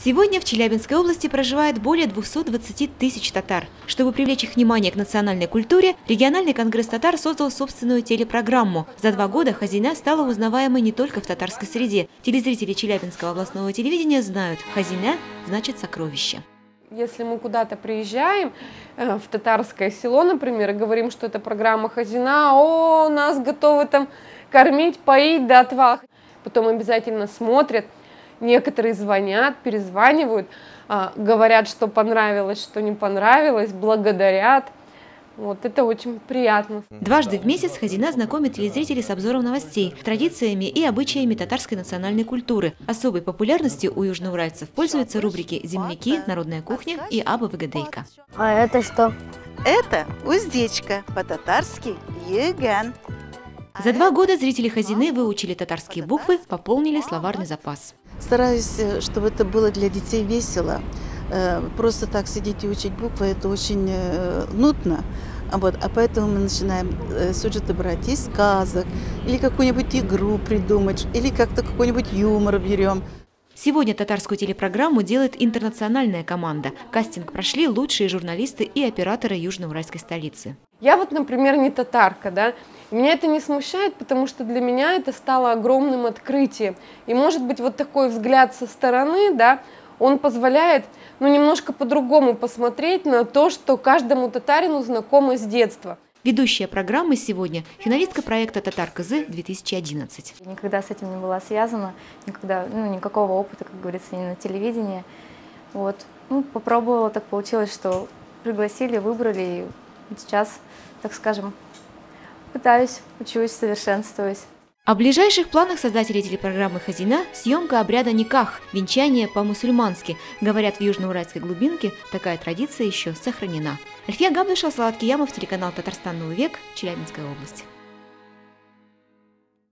Сегодня в Челябинской области проживает более 220 тысяч татар. Чтобы привлечь их внимание к национальной культуре, региональный конгресс татар создал собственную телепрограмму. За 2 года Хазина стала узнаваемой не только в татарской среде. Телезрители Челябинского областного телевидения знают, Хазина значит сокровище. Если мы куда-то приезжаем, в татарское село, например, и говорим, что это программа Хазина, о, нас готовы там кормить, поить до отвала. Потом обязательно смотрят, некоторые звонят, перезванивают, говорят, что понравилось, что не понравилось, благодарят. Вот это очень приятно. Дважды в месяц Хазина знакомит телезрителей с обзором новостей, традициями и обычаями татарской национальной культуры. Особой популярностью у южноуральцев пользуются рубрики «Земляки», «Народная кухня» и «Аба Выгодейка». А это что? Это уздечка, по-татарски «еган». За 2 года зрители Хазины выучили татарские буквы, пополнили словарный запас. Стараюсь, чтобы это было для детей весело. Просто так сидеть и учить буквы – это очень нудно. А поэтому мы начинаем сюжеты брать из сказок, или какую-нибудь игру придумать, или как-то какой-нибудь юмор берем. Сегодня татарскую телепрограмму делает интернациональная команда. Кастинг прошли лучшие журналисты и операторы южноуральской столицы. Я вот, например, не татарка, да, и меня это не смущает, потому что для меня это стало огромным открытием. И, может быть, вот такой взгляд со стороны, да, он позволяет, немножко по-другому посмотреть на то, что каждому татарину знакомо с детства. Ведущая программы сегодня – финалистка проекта «Татар КЗ-2011». Никогда с этим не была связана, никакого опыта, как говорится, ни на телевидении. Вот. Попробовала, так получилось, что пригласили, выбрали, и сейчас, так скажем, пытаюсь, учусь, совершенствуюсь. О ближайших планах создателей телепрограммы «Хазина» – съемка обряда никах, венчание по-мусульмански. Говорят, в южноуральской глубинке такая традиция еще сохранена. Альфия Габдуша, Салават Киямов, телеканал «Татарстан. Новый век», Челябинская область.